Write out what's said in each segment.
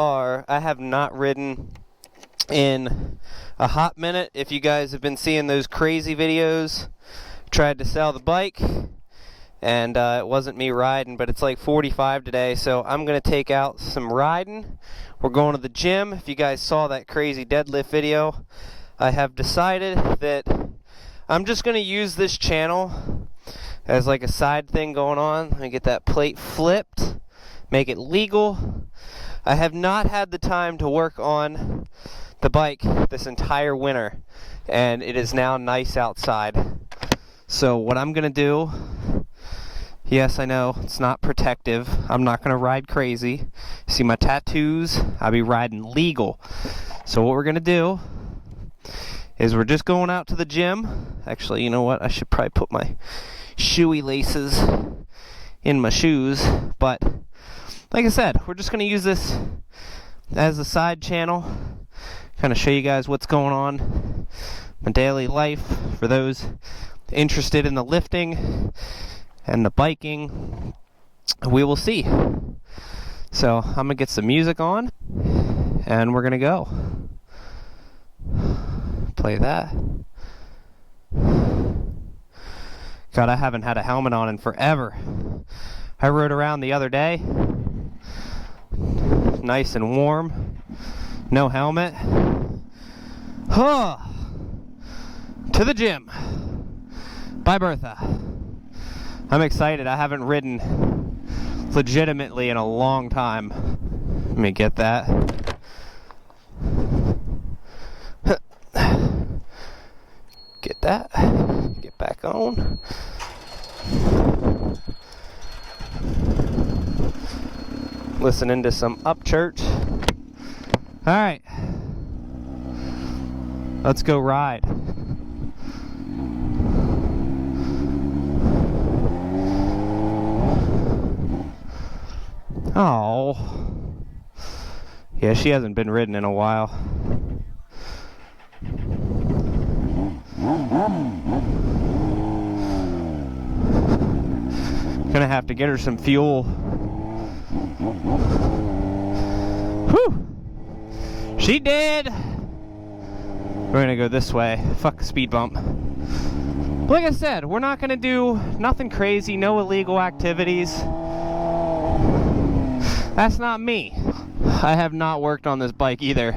are, I have not ridden in a hot minute. If you guys have been seeing those crazy videos, tried to sell the bike, and it wasn't me riding, but it's like 45 today, so I'm going to take out some riding. We're going to the gym. If you guys saw that crazy deadlift video, I have decided that I'm just going to use this channel as like a side thing going on. Let me get that plate flipped, make it legal. I have not had the time to work on the bike this entire winter, and it is now nice outside. So what I'm going to do, yes, I know, it's not protective. I'm not going to ride crazy. See my tattoos? I'll be riding legal. So what we're going to do is we're just going out to the gym. Actually, you know what? I should probably put my shoey laces in my shoes. But like I said, we're just going to use this as a side channel. Kind of show you guys what's going on, my daily life, for those interested in the lifting and the biking. We will see. So I'm gonna get some music on and we're gonna go play that. God, I haven't had a helmet on in forever. I rode around the other day, nice and warm, no helmet. Huh. To the gym. Bye, Bertha. I'm excited. I haven't ridden legitimately in a long time. Let me get that. Get that. Get back on. Listening to some Upchurch. All right. Let's go ride. Oh, yeah, she hasn't been ridden in a while. Gonna have to get her some fuel. Whew! She did! We're gonna go this way. Fuck the speed bump. Like I said, we're not gonna do nothing crazy, no illegal activities. That's not me. I have not worked on this bike either.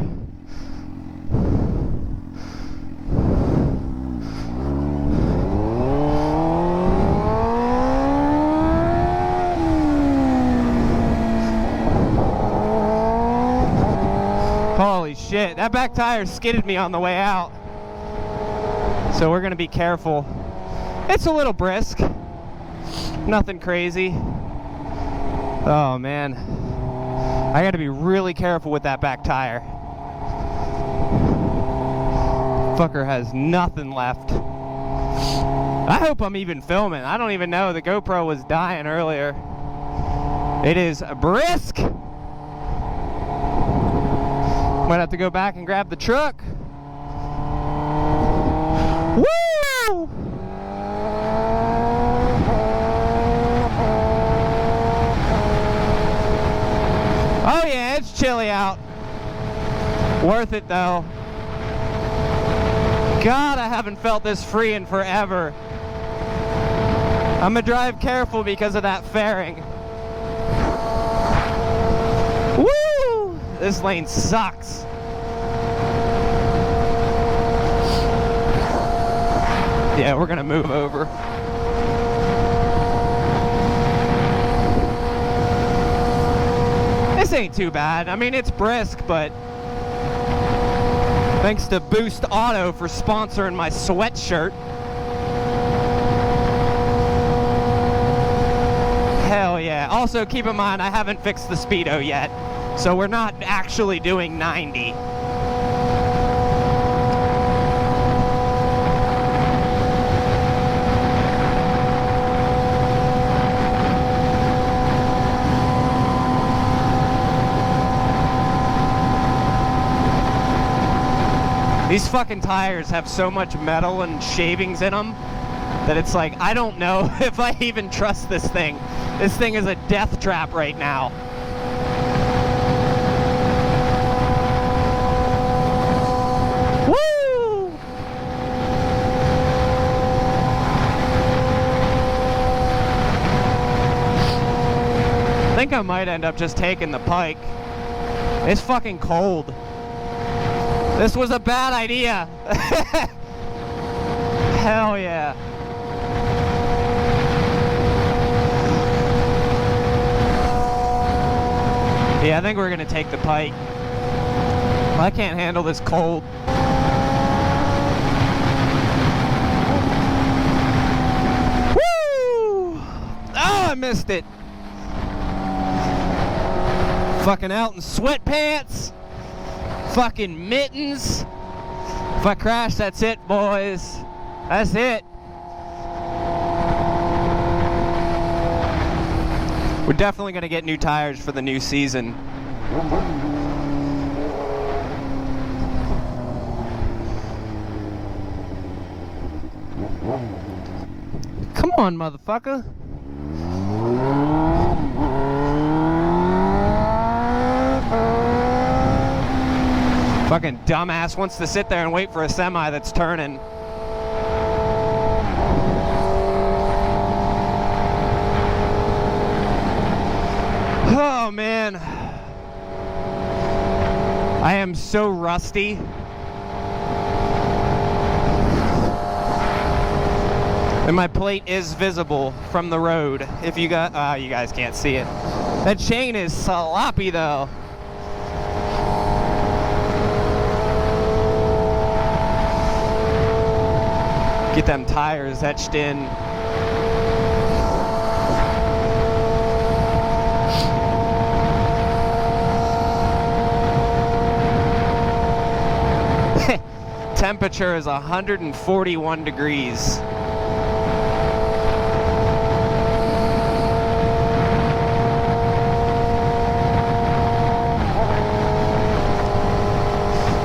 Holy shit, that back tire skidded me on the way out. So we're gonna be careful. It's a little brisk. Nothing crazy. Oh man. I gotta be really careful with that back tire. Fucker has nothing left. I hope I'm even filming. I don't even know. The GoPro was dying earlier. It is brisk. Might have to go back and grab the truck. Woo! Oh yeah, it's chilly out. Worth it though. God, I haven't felt this free in forever. I'm gonna drive careful because of that fairing. Woo! This lane sucks. Yeah, we're gonna move over. This ain't too bad. I mean, it's brisk, but thanks to Boost Auto for sponsoring my sweatshirt. Hell yeah. Also, keep in mind, I haven't fixed the speedo yet, so we're not actually doing 90. These fucking tires have so much metal and shavings in them that it's like, I don't know if I even trust this thing. This thing is a death trap right now. think I might end up just taking the Pike. It's fucking cold. This was a bad idea. Hell yeah. Yeah, I think we're gonna take the Pike. I can't handle this cold. Woo! Oh, I missed it. Fucking out in sweatpants. Fucking mittens. If I crash, that's it, boys. That's it. We're definitely gonna get new tires for the new season. Come on, motherfucker. Fucking dumbass wants to sit there and wait for a semi that's turning. Oh man, I am so rusty. And my plate is visible from the road. If you got, you guys can't see it. That chain is sloppy though. Get them tires etched in. Temperature is 141 degrees.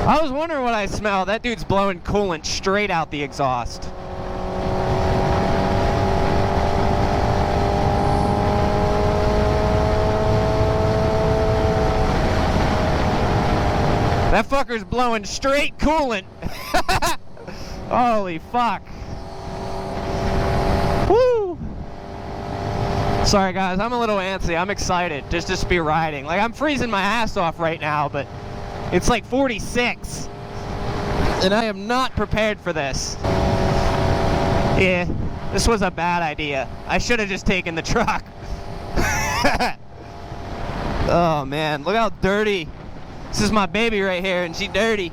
I was wondering what I smell. That dude's blowing coolant straight out the exhaust. That fucker's blowing straight coolant. Holy fuck. Woo! Sorry guys, I'm a little antsy. I'm excited just to be riding. Like, I'm freezing my ass off right now, but it's like 46. And I am not prepared for this. Yeah, this was a bad idea. I should have just taken the truck. Oh man, look how dirty. This is my baby right here, and she's dirty.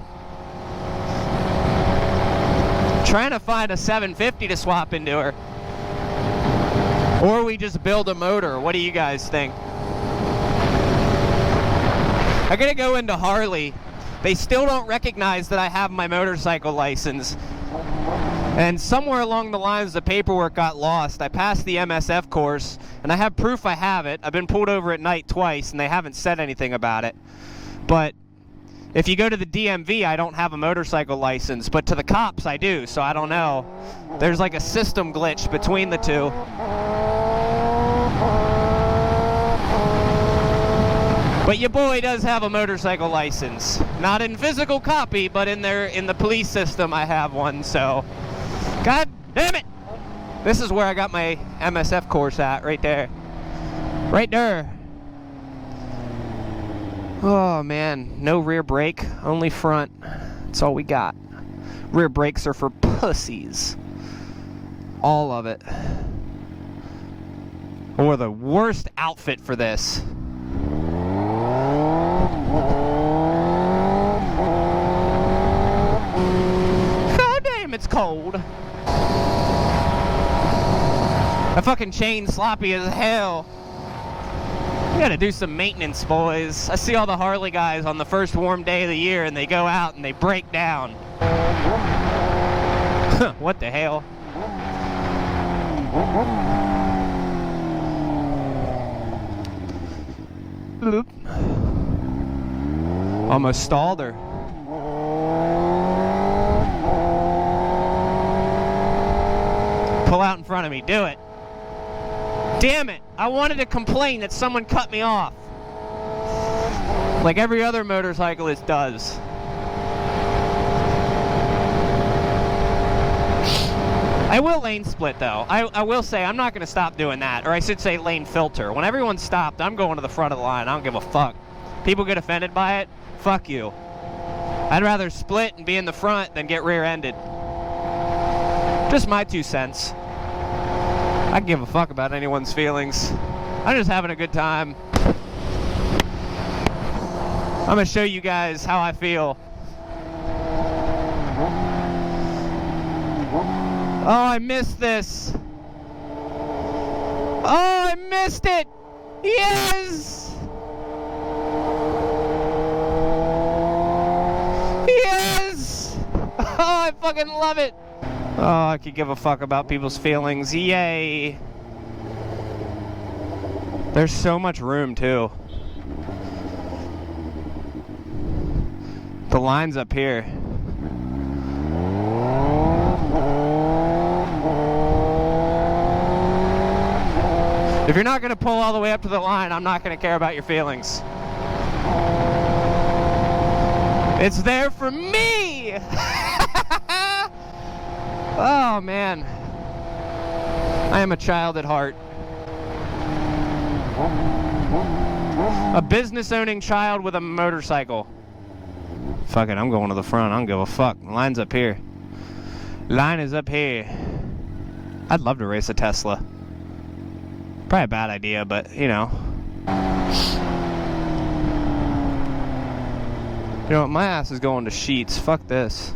Trying to find a 750 to swap into her. Or we just build a motor. What do you guys think? I gotta go into Harley. They still don't recognize that I have my motorcycle license. And somewhere along the lines, the paperwork got lost. I passed the MSF course, and I have proof I have it. I've been pulled over at night twice, and they haven't said anything about it. But if you go to the DMV, I don't have a motorcycle license, but to the cops I do, so I don't know. There's like a system glitch between the two. But your boy does have a motorcycle license. Not in physical copy, but in the police system I have one, so. God damn it! This is where I got my MSF course at, right there. Right there. Oh man, no rear brake, only front. That's all we got. Rear brakes are for pussies. All of it. Or the worst outfit for this. God damn, it's cold. That fucking chain's sloppy as hell. We gotta do some maintenance, boys. I see all the Harley guys on the first warm day of the year, and they go out and they break down. What the hell? Bloop. Almost stalled her. Pull out in front of me. Do it. Damn it! I wanted to complain that someone cut me off. Like every other motorcyclist does. I will lane split, though. I will say I'm not going to stop doing that. Or I should say lane filter. When everyone's stopped, I'm going to the front of the line. I don't give a fuck. People get offended by it. Fuck you. I'd rather split and be in the front than get rear-ended. Just my 2 cents. I can give a fuck about anyone's feelings. I'm just having a good time. I'm going to show you guys how I feel. Oh, I missed this. Oh, I missed it. Yes. Yes. Oh, I fucking love it. Oh, I could give a fuck about people's feelings. Yay. There's so much room, too. The line's up here. If you're not going to pull all the way up to the line, I'm not going to care about your feelings. It's there for me! Oh, man. I am a child at heart. A business-owning child with a motorcycle. Fuck it, I'm going to the front. I don't give a fuck. The line's up here. Line is up here. I'd love to race a Tesla. Probably a bad idea, but, you know. You know what? My ass is going to Sheets. Fuck this.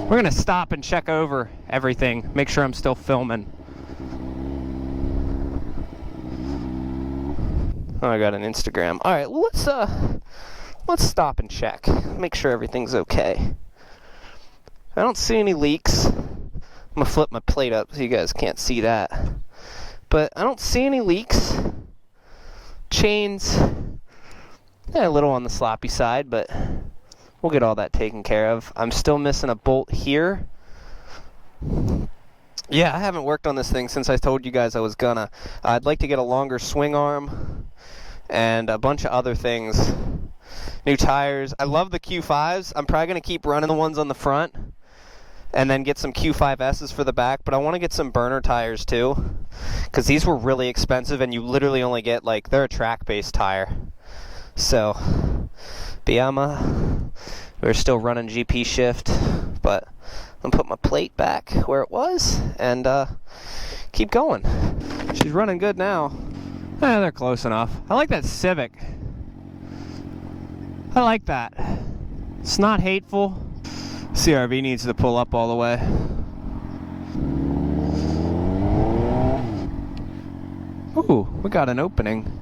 We're gonna stop and check over everything, make sure I'm still filming. Oh, I got an Instagram. All right, let's stop and check, make sure everything's okay. I don't see any leaks. I'm gonna flip my plate up so you guys can't see that. But I don't see any leaks. Chains, yeah, a little on the sloppy side, but we'll get all that taken care of. I'm still missing a bolt here. Yeah, I haven't worked on this thing since I told you guys I was gonna. I'd like to get a longer swing arm and a bunch of other things. New tires. I love the Q5s. I'm probably going to keep running the ones on the front and then get some Q5Ss for the back, but I want to get some burner tires too, because these were really expensive and you literally only get, like, they're a track-based tire. So, but yeah, we're still running GP shift, but I'm going to put my plate back where it was and keep going. She's running good now. They're close enough. I like that Civic. I like that. It's not hateful. CRV needs to pull up all the way. Ooh, we got an opening.